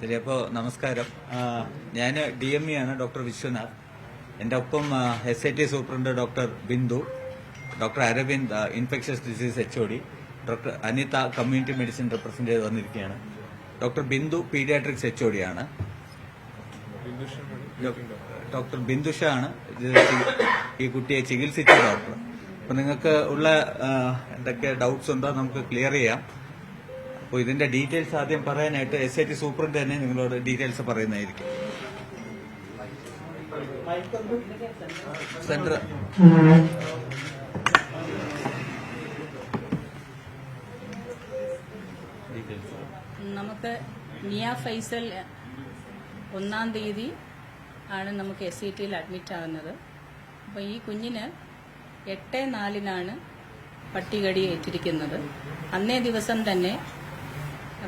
ശരി, അപ്പോൾ നമസ്കാരം. ഞാൻ DME ആണ്, ഡോക്ടർ വിശ്വനാഥ്. എൻ്റെ ഒപ്പം SIT superintendent doctor Bindu, doctor Aravind infectious disease HOD, doctor Anitha community medicine represent ചെയ്ത് വന്നിരിക്കുകയാണ്. ഡോക്ടർ ബിന്ദു പീഡിയാട്രിക്സ് HOD ആണ്. ഡോക്ടർ ബിന്ദുഷ ആണ് ഈ കുട്ടിയെ ചികിത്സിച്ച ഡോക്ടർ. അപ്പൊ നിങ്ങൾക്ക് ഉള്ള എന്തൊക്കെ ഡൗട്ട്സ് ഉണ്ടോ നമുക്ക് ക്ലിയർ ചെയ്യാം. അപ്പോൾ ഇതിന്റെ ഡീറ്റെയിൽസ് ആദ്യം പറയാനായിട്ട് SIT സൂപ്രണ്ട് തന്നെ നിങ്ങളോട് ഡീറ്റെയിൽസ് പറയുന്നതായിരിക്കും. സെന്റർ നമുക്ക് നിയ ഫൈസൽ 1-ാം തീയതി ആണ് നമുക്ക് SITയിൽ അഡ്മിറ്റ് ആകുന്നത്. അപ്പോൾ ഈ കുഞ്ഞിന് 8/4 പട്ടികടി ഏറ്റിരിക്കുന്നത്. അന്നേ ദിവസം തന്നെ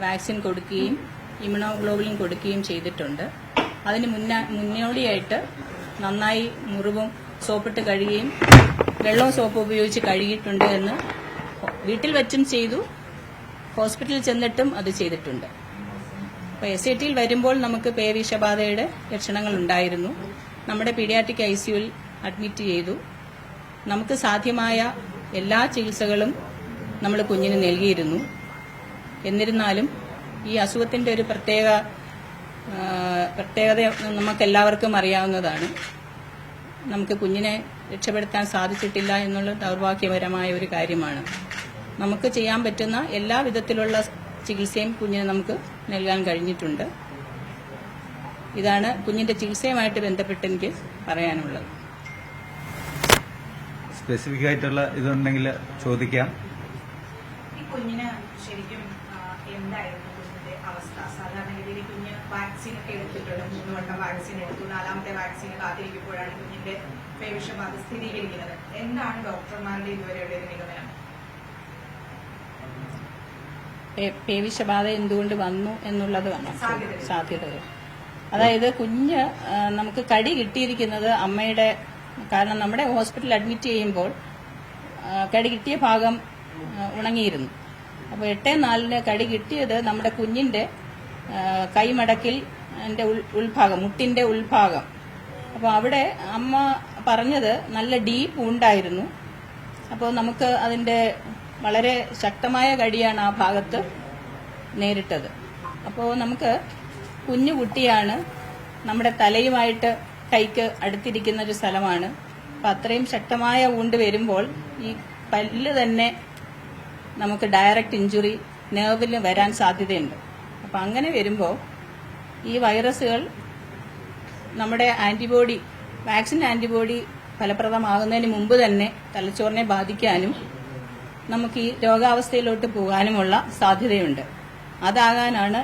വാക്സിൻ കൊടുക്കുകയും ഇമ്യൂണോഗ്ലോബുലിൻ കൊടുക്കുകയും ചെയ്തിട്ടുണ്ട്. അതിന് മുന്നോടിയായിട്ട് നന്നായി മുറിവും സോപ്പിട്ട് കഴുകുകയും വെള്ളവും സോപ്പ് ഉപയോഗിച്ച് കഴുകിയിട്ടുണ്ട് എന്ന് വീട്ടിൽ വെച്ചും ചെയ്തു, ഹോസ്പിറ്റലിൽ ചെന്നിട്ടും അത് ചെയ്തിട്ടുണ്ട്. അപ്പോൾ SITയിൽ വരുമ്പോൾ നമുക്ക് പേവിഷബാധയുടെ ലക്ഷണങ്ങൾ ഉണ്ടായിരുന്നു. നമ്മുടെ പീഡിയാട്രിക് ICUവിൽ അഡ്മിറ്റ് ചെയ്തു. നമുക്ക് സാധ്യമായ എല്ലാ ചികിത്സകളും നമ്മൾ കുഞ്ഞിന് നൽകിയിരുന്നു. എന്നിരുന്നാലും ഈ അസുഖത്തിന്റെ ഒരു പ്രത്യേകത നമുക്കെല്ലാവർക്കും അറിയാവുന്നതാണ്. നമുക്ക് കുഞ്ഞിനെ രക്ഷപ്പെടുത്താൻ സാധിച്ചിട്ടില്ല എന്നുള്ള ദൗർഭാഗ്യകരമായ ഒരു കാര്യമാണ്. നമുക്ക് ചെയ്യാൻ പറ്റുന്ന എല്ലാ വിധത്തിലുള്ള ചികിത്സയും കുഞ്ഞിന് നമുക്ക് നൽകാൻ കഴിഞ്ഞിട്ടുണ്ട്. ഇതാണ് കുഞ്ഞിന്റെ ചികിത്സയുമായിട്ട് ബന്ധപ്പെട്ട് എനിക്ക് പറയാനുള്ളത്. സ്പെസിഫിക് ആയിട്ടുള്ള ഇതുണ്ടെങ്കിൽ ചോദിക്കാം. ഈ കുഞ്ഞിന് ശരിക്കും എന്തായിരുന്നു കുഞ്ഞിന്റെ അവസ്ഥ? സാധാരണഗതിയിൽ കുഞ്ഞ് വാക്സിൻ ഒക്കെ എടുത്തിട്ടുണ്ട്, 3 വട്ടം വാക്സിൻ എടുത്തു. 4ാമത്തെ വാക്സിന് കാത്തിരിക്കുമ്പോഴാണ് കുഞ്ഞിന്റെ പേവിഷബാധ സ്ഥിരീകരിക്കുന്നത്. എന്താണ് ഡോക്ടർമാരുടെ ഇതുവരെയുള്ള ഒരു നിഗമനം? പേവിഷബാധ എന്തുകൊണ്ട് വന്നു എന്നുള്ളതാണ് സാധ്യതകൾ. അതായത് കുഞ്ഞ് നമുക്ക് കടി കിട്ടിയിരിക്കുന്നത് അമ്മയുടെ, കാരണം നമ്മുടെ ഹോസ്പിറ്റലിൽ അഡ്മിറ്റ് ചെയ്യുമ്പോൾ കടി കിട്ടിയ ഭാഗം ഉണങ്ങിയിരുന്നു. അപ്പോൾ 8/4 കടി കിട്ടിയത് നമ്മുടെ കുഞ്ഞിന്റെ കൈമടക്കിൽ ഉൾഭാഗം, മുട്ടിന്റെ ഉൾഭാഗം. അപ്പോൾ അവിടെ അമ്മ പറഞ്ഞത് നല്ല ഡീപ്പ് ഉണ്ടായിരുന്നു. അപ്പോൾ നമുക്ക് അതിന്റെ വളരെ ശക്തമായ കടിയാണ് ആ ഭാഗത്ത് നേരിട്ടത്. അപ്പോൾ നമുക്ക് കുഞ്ഞു കുട്ടിയാണ്, നമ്മുടെ തലയുമായിട്ട് കൈക്ക് അടുത്തിരിക്കുന്ന ഒരു സ്ഥലമാണ്. അപ്പം അത്രയും ശക്തമായ ഊണ്ട് വരുമ്പോൾ ഈ പല്ല് തന്നെ നമുക്ക് ഡയറക്റ്റ് ഇഞ്ചുറി നെർവിന് വരാൻ സാധ്യതയുണ്ട്. അപ്പം അങ്ങനെ വരുമ്പോൾ ഈ വൈറസുകൾ നമ്മുടെ ആന്റിബോഡി, വാക്സിൻ ആന്റിബോഡി ഫലപ്രദമാകുന്നതിന് മുമ്പ് തന്നെ തലച്ചോറിനെ ബാധിക്കാനും നമുക്ക് ഈ രോഗാവസ്ഥയിലോട്ട് പോകാനുമുള്ള സാധ്യതയുണ്ട്. അതാകാനാണ്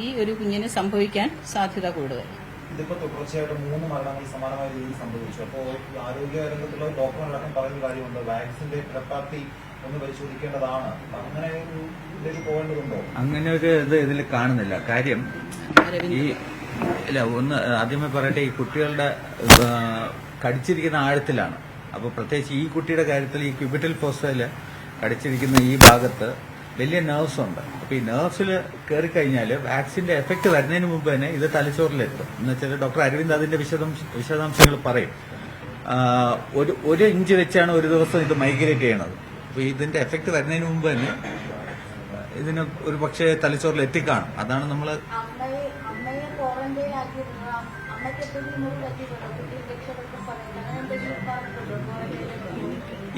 ഈ ഒരു കുഞ്ഞിന് സംഭവിക്കാൻ സാധ്യത കൂടുതൽ. ഇതിപ്പോ തുടർച്ചയായിട്ട് 3 മരണങ്ങൾ സമാനമായ രീതിയിൽ സംഭവിച്ചു. അപ്പോൾ ആരോഗ്യ രംഗത്തുള്ള ഡോക്ടറുകളടക്കം പറയുന്ന കാര്യമുണ്ട്, വാക്സിന്റെ ഫലപ്രാപ്തി ഒന്ന് പരിശോധിക്കേണ്ടതാണ്. അങ്ങനെ ഒരു ഇതിലേക്ക് പോകേണ്ടതുണ്ടോ? അങ്ങനെ ഒരു ഇതിൽ കാണുന്നില്ല. കാര്യം ഒന്ന് ആദ്യമേ പറയട്ടെ, ഈ കുട്ടികളുടെ കടിച്ചിരിക്കുന്ന ആഴത്തിലാണ്. അപ്പോൾ പ്രത്യേകിച്ച് ഈ കുട്ടിയുടെ കാര്യത്തിൽ ഈ ക്യൂബിറ്റൽ ഫോസയില് കടിച്ചിരിക്കുന്ന ഈ ഭാഗത്ത് വലിയ നെർവ്സ് ഉണ്ട്. അപ്പൊ ഈ നെർവ്സിൽ കയറിക്കഴിഞ്ഞാൽ വാക്സിന്റെ എഫക്ട് വരുന്നതിന് മുമ്പ് തന്നെ ഇത് തലച്ചോറിലെത്തും. എന്ന് വെച്ചാൽ ഡോക്ടർ അരവിന്ദ് അതിന്റെ വിശദാംശങ്ങൾ പറയും. 1 ഇഞ്ച് വെച്ചാണ് ഒരു ദിവസം ഇത് മൈഗ്രേറ്റ് ചെയ്യണത്. അപ്പൊ ഇതിന്റെ എഫക്ട് വരുന്നതിന് മുമ്പ് തന്നെ ഇതിന് ഒരു പക്ഷേ തലച്ചോറിൽ എത്തിക്കാണും. അതാണ് നമ്മൾ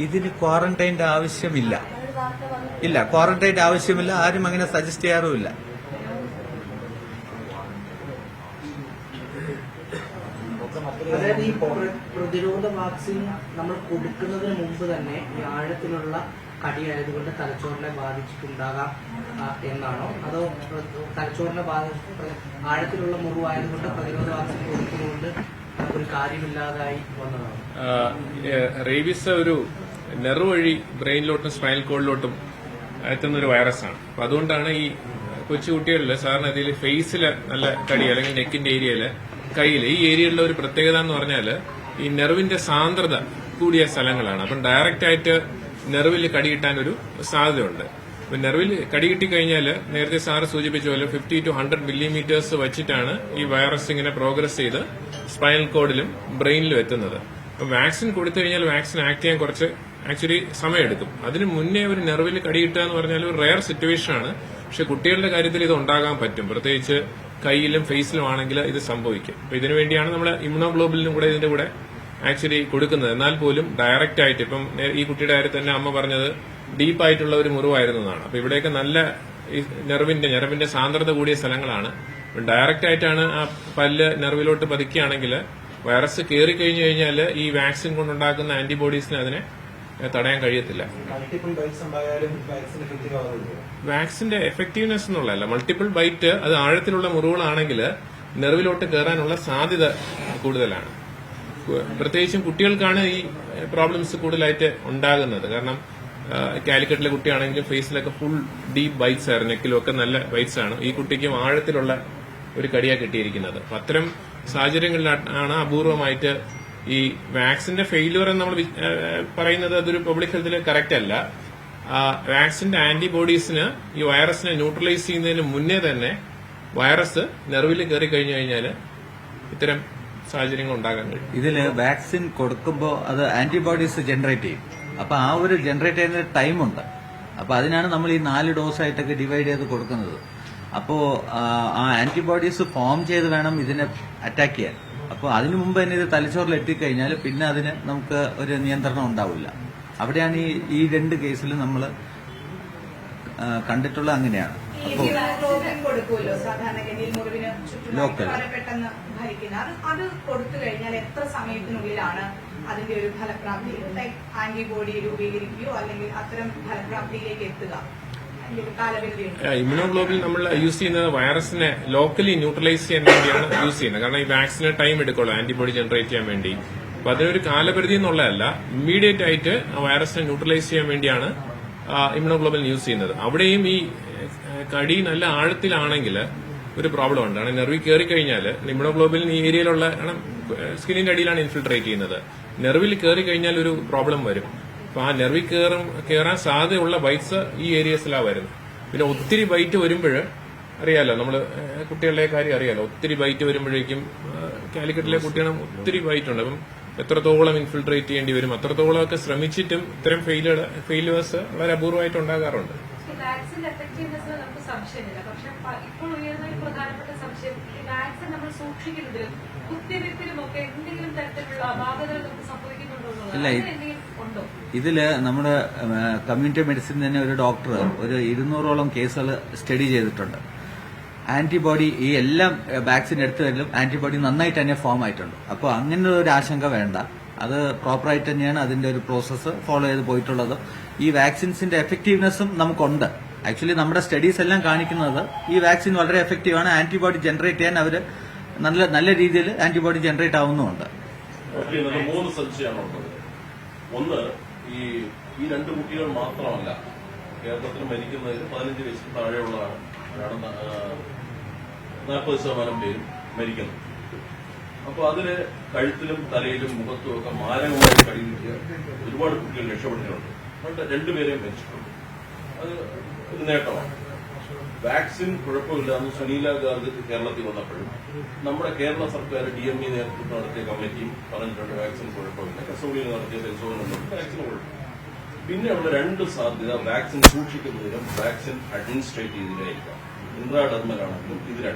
ഇതിന് ക്വാറന്റൈൻ്റെ ആവശ്യമില്ല. ക്വാറന്റൈൻ്റെ ആവശ്യമില്ല. ആരും അങ്ങനെ സജസ്റ്റ് ചെയ്യാറുമില്ല. അതായത് ഈ പ്രതിരോധ വാക്സിൻ നമ്മൾ കൊടുക്കുന്നതിന് മുമ്പ് തന്നെ ഈ ആഴത്തിലുള്ള കടിയായതുകൊണ്ട് തലച്ചോറിനെ ബാധിച്ചിട്ടുണ്ടാകാം എന്നാണോ, അതോ തലച്ചോറിനെ ആഴത്തിലുള്ള മുറിവായതുകൊണ്ട് പ്രതിരോധ വാക്സിൻ കൊടുക്കുന്നതുകൊണ്ട് ഒരു കാര്യമില്ലാതായി വന്നതാണോ? റേബീസ് ഒരു നെർവ് വഴി ബ്രെയിനിലോട്ടും സ്പൈനൽ കോഡിലോട്ടും എത്തുന്ന ഒരു വൈറസാണ്. അപ്പൊ അതുകൊണ്ടാണ് ഈ കൊച്ചുകുട്ടികളിൽ സാധാരണ ഇതിൽ ഫേസിൽ നല്ല കടി, അല്ലെങ്കിൽ നെക്കിന്റെ ഏരിയയില്, കയ്യിൽ, ഈ ഏരിയയിലുള്ള ഒരു പ്രത്യേകത എന്ന് പറഞ്ഞാൽ ഈ നെർവിന്റെ സാന്ദ്രത കൂടിയ സ്ഥലങ്ങളാണ്. അപ്പം ഡയറക്റ്റ് ആയിട്ട് നെർവിൽ കടി കിട്ടാൻ ഒരു സാധ്യതയുണ്ട്. നെർവിൽ കടി കിട്ടിക്കഴിഞ്ഞാൽ നേരത്തെ സാറ് സൂചിപ്പിച്ച പോലെ 50 to 100 millimeters വെച്ചിട്ടാണ് ഈ വൈറസ് ഇങ്ങനെ പ്രോഗ്രസ് ചെയ്ത് സ്പൈനൽ കോഡിലും ബ്രെയിനിലും എത്തുന്നത്. അപ്പൊ വാക്സിൻ കൊടുത്തു കഴിഞ്ഞാൽ വാക്സിൻ ആക്ട് ചെയ്യാൻ കുറച്ച് ആക്ച്വലി സമയമെടുക്കും. അതിന് മുന്നേ ഒരു നെർവിൽ കടി കിട്ടുക എന്ന് പറഞ്ഞാൽ ഒരു റെയർ സിറ്റുവേഷൻ ആണ്. പക്ഷെ കുട്ടികളുടെ കാര്യത്തിൽ ഇത് ഉണ്ടാകാൻ പറ്റും. പ്രത്യേകിച്ച് കൈയിലും ഫേസിലും ആണെങ്കിൽ ഇത് സംഭവിക്കും. അപ്പൊ ഇതിനുവേണ്ടിയാണ് നമ്മൾ ഇമ്മ്യൂണോഗ്ലോബുലിനും കൂടെ ഇതിന്റെ കൂടെ ആക്ച്വലി കൊടുക്കുന്നത്. എന്നാൽ പോലും ഡയറക്റ്റ് ആയിട്ട് ഇപ്പം ഈ കുട്ടിയുടെ കാര്യത്തിൽ തന്നെ അമ്മ പറഞ്ഞത് ഡീപ്പായിട്ടുള്ള ഒരു മുറിവായിരുന്നു എന്നാണ്. അപ്പൊ ഇവിടെയൊക്കെ നല്ല ഈ ഞരമ്പിന്റെ സാന്ദ്രത കൂടിയ സ്ഥലങ്ങളാണ്. ഡയറക്റ്റ് ആയിട്ടാണ് ആ പല്ല് നെർവിലോട്ട് പതിക്കുകയാണെങ്കിൽ വൈറസ് കയറി കഴിഞ്ഞു കഴിഞ്ഞാൽ ഈ വാക്സിൻ കൊണ്ടുണ്ടാക്കുന്ന ആന്റിബോഡീസിന് അതിനെ തടയാൻ കഴിയത്തില്ല. മൾട്ടിപ്പിൾ ബൈറ്റ്സ് ഉണ്ടായാലും വാക്സിൻ എഫക്റ്റീവ് ആവുന്നില്ല. വാക്സിന്റെ എഫക്റ്റീവ്നെസ് എന്നുള്ളതല്ല, മൾട്ടിപ്പിൾ ബൈറ്റ് അത് ആഴത്തിലുള്ള മുറിവുകളാണെങ്കിൽ നെർവിലോട്ട് കയറാനുള്ള സാധ്യത കൂടുതലാണ്. പ്രത്യേകിച്ചും കുട്ടികൾക്കാണ് ഈ പ്രോബ്ലംസ് കൂടുതലായിട്ട് ഉണ്ടാകുന്നത്. കാരണം കാലിക്കറ്റിലെ കുട്ടിയാണെങ്കിലും ഫേസിലൊക്കെ ഫുൾ ഡീപ്പ് ബൈറ്റ്സ് ആയിരുന്നു, നെക്കിലും ഒക്കെ നല്ല ബൈറ്റ്സ് ആണ്. ഈ കുട്ടിക്കും ആഴത്തിലുള്ള ഒരു കടിയാ കിട്ടിയിരിക്കുന്നത്. അപ്പൊ അത്തരം സാഹചര്യങ്ങളിലാണ് അപൂർവമായിട്ട് ഈ വാക്സിന്റെ ഫെയിലുവർ എന്ന് നമ്മൾ പറയുന്നത് അതൊരു പബ്ലിക് ഹെൽത്തിൽ കറക്റ്റ് അല്ല. വാക്സിന്റെ ആന്റിബോഡീസിന് ഈ വൈറസിനെ ന്യൂട്രലൈസ് ചെയ്യുന്നതിന് മുന്നേ തന്നെ വൈറസ് നെർവിൽ കയറി കഴിഞ്ഞു കഴിഞ്ഞാൽ ഇത്തരം സാഹചര്യങ്ങൾ ഉണ്ടാകാൻ കഴിയും. ഇതില് വാക്സിൻ കൊടുക്കുമ്പോൾ അത് ആന്റിബോഡീസ് ജനറേറ്റ് ചെയ്യും. അപ്പൊ ആ ഒരു ജനറേറ്റ് ചെയ്യുന്ന ടൈമുണ്ട്. അപ്പൊ അതിനാണ് നമ്മൾ ഈ 4 ഡോസായിട്ടൊക്കെ ഡിവൈഡ് ചെയ്ത് കൊടുക്കുന്നത്. അപ്പോ ആ ആന്റിബോഡീസ് ഫോം ചെയ്ത് വേണം ഇതിനെ അറ്റാക്ക് ചെയ്യാൻ. അപ്പോൾ അതിനു മുമ്പ് തന്നെ ഇത് തലച്ചോറിൽ എത്തിക്കഴിഞ്ഞാൽ പിന്നെ അതിന് നമുക്ക് ഒരു നിയന്ത്രണം ഉണ്ടാവില്ല. അവിടെയാണ് ഈ 2 കേസിലും നമ്മൾ കണ്ടിട്ടുള്ള അങ്ങനെയാണ്. അപ്പോൾ കൊടുക്കുമല്ലോ സാധാരണഗതിയിൽ മുറിവിന് ലോക്കൽ ചുറ്റും പെട്ടെന്ന് ഭരിക്കുന്നത്, അത് കൊടുത്തു കഴിഞ്ഞാൽ എത്ര സമയത്തിനുള്ളിലാണ് അതിന്റെ ഒരു ഫലപ്രാപ്തി, ലൈക്ക് ആന്റിബോഡി രൂപീകരിക്കുകയോ അല്ലെങ്കിൽ അത്തരം ഫലപ്രാപ്തിയിലേക്ക് എത്തുക? ഇമ്മ്യൂണോഗ്ലോബിൻ നമ്മൾ യൂസ് ചെയ്യുന്നത് വൈറസിനെ ലോക്കലി ന്യൂട്രലൈസ് ചെയ്യാൻ വേണ്ടിയാണ് യൂസ് ചെയ്യുന്നത്. കാരണം ഈ വാക്സിന് ടൈം എടുക്കുള്ളൂ ആന്റിബോഡി ജനറേറ്റ് ചെയ്യാൻ വേണ്ടി. അപ്പൊ അതിനൊരു കാലപരിധി എന്നുള്ളതല്ല, ഇമ്മീഡിയറ്റ് ആയിട്ട് ആ വൈറസിനെ ന്യൂട്രലൈസ് ചെയ്യാൻ വേണ്ടിയാണ് ഇമ്മ്യൂണോഗ്ലോബിൻ യൂസ് ചെയ്യുന്നത്. അവിടെയും ഈ കടി നല്ല ആഴത്തിലാണെങ്കിൽ ഒരു പ്രോബ്ലം ഉണ്ട്. കാരണം നെർവിൽ കയറി കഴിഞ്ഞാൽ ഇമ്മ്യൂണോഗ്ലോബിൻ ഈ ഏരിയയിലുള്ള സ്കിന്നിന്റെ അടിയിലാണ് ഇൻഫിൽട്രേറ്റ് ചെയ്യുന്നത്. നെർവിൽ കയറി കഴിഞ്ഞാൽ ഒരു പ്രോബ്ലം വരും. അപ്പൊ ആ നെർവിൽ കയറാൻ സാധ്യതയുള്ള ബൈറ്റ്സ് ഈ ഏരിയസിലാണ് വരുന്നത്. പിന്നെ ഒത്തിരി ബൈറ്റ് വരുമ്പോൾ അറിയാലോ, നമ്മള് കുട്ടികളുടെ കാര്യം അറിയാലോ, ഒത്തിരി ബൈറ്റ് വരുമ്പോഴേക്കും കാലിക്കറ്റിലെ കുട്ടികൾ ഒത്തിരി ബൈറ്റ് ഉണ്ട്. അപ്പം എത്രത്തോളം ഇൻഫിൽട്രേറ്റ് ചെയ്യേണ്ടി വരും, അത്രത്തോളം ഒക്കെ ശ്രമിച്ചിട്ടും ഇത്തരം ഫെയിലുവേഴ്സ് വളരെ അപൂർവമായിട്ട് ഉണ്ടാകാറുണ്ട്. വാക്സിന്റെ എഫക്റ്റീവ്നെസ് നമുക്ക് സംശയമില്ല. പക്ഷെ ഇപ്പോൾ ഉയർന്ന ഒരു പ്രധാനപ്പെട്ട സംശയം, ഈ വാക്സിൻ നമ്മൾ സൂക്ഷിക്കുന്നതിലും കുത്തിവയ്പ്പിലും ഒക്കെ എന്തെങ്കിലും തരത്തിലുള്ള അപാകതകൾ നമുക്ക് സംഭവിക്കുന്നുണ്ടോ? ഉണ്ടോ? ഇതില് നമ്മുടെ കമ്മ്യൂണിറ്റി മെഡിസിൻ തന്നെ ഒരു ഡോക്ടർ ഒരു 200ഓളം കേസുകൾ സ്റ്റഡി ചെയ്തിട്ടുണ്ട്. ആന്റിബോഡി ഈ എല്ലാം വാക്സിൻ എടുത്തതിലും ആന്റിബോഡി നന്നായിട്ട് തന്നെ ഫോം ആയിട്ടുണ്ട്. അപ്പോൾ അങ്ങനെ ഒരു ആശങ്ക വേണ്ട. അത് പ്രോപ്പറായിട്ട് തന്നെയാണ് അതിന്റെ ഒരു പ്രോസസ്സ് ഫോളോ ചെയ്ത് പോയിട്ടുള്ളത്. ഈ വാക്സിൻസിന്റെ എഫക്റ്റീവ്നെസ്സും നമുക്കുണ്ട്. ആക്ച്വലി നമ്മുടെ സ്റ്റഡീസ് എല്ലാം കാണിക്കുന്നത് ഈ വാക്സിൻ വളരെ എഫക്റ്റീവാണ്. ആന്റിബോഡി ജനറേറ്റ് ചെയ്യാൻ അവർ നല്ല രീതിയിൽ ആന്റിബോഡി ജനറേറ്റ് ആവുന്നുമുണ്ട്. 3 സംശയമാണുള്ളത്. ഒന്ന്, ഈ 2 കുട്ടികൾ മാത്രമല്ല കേരളത്തിൽ മരിക്കുന്നതിൽ 15 വയസ്സിന് താഴെയുള്ളതാണ് 40% പേരും മരിക്കുന്നത്. അപ്പൊ അതിന് കഴുത്തിലും തലയിലും മുഖത്തും ഒക്കെ മാരകമായി കടി കിട്ടിയ ഒരുപാട് കുട്ടികൾ രക്ഷപ്പെട്ടിട്ടുണ്ട്. 2 പേരെയും മരിച്ചിട്ടുണ്ട്. അത് ഒരു നേട്ടമാണ്. വാക്സിൻ കുഴപ്പമില്ലാന്ന് സുനീല ഗാർഗ് കേരളത്തിൽ വന്നപ്പോഴും നമ്മുടെ കേരള സർക്കാർ DME നേതൃത്വം നടത്തിയ കമ്മിറ്റിയും പറഞ്ഞിട്ടുണ്ട് വാക്സിൻ കുഴപ്പമില്ല. കസൂളിയിൽ നടത്തിയ പരിശോധന വാക്സിന് കുഴപ്പം. പിന്നെ ഉള്ള 2 സാധ്യത വാക്സിൻ സൂക്ഷിക്കുന്നതിനും വാക്സിൻ അഡ്മിനിസ്ട്രേറ്റ് ചെയ്തതിനായിരിക്കാം. ഇൻട്രാഡെർമലാണെങ്കിലും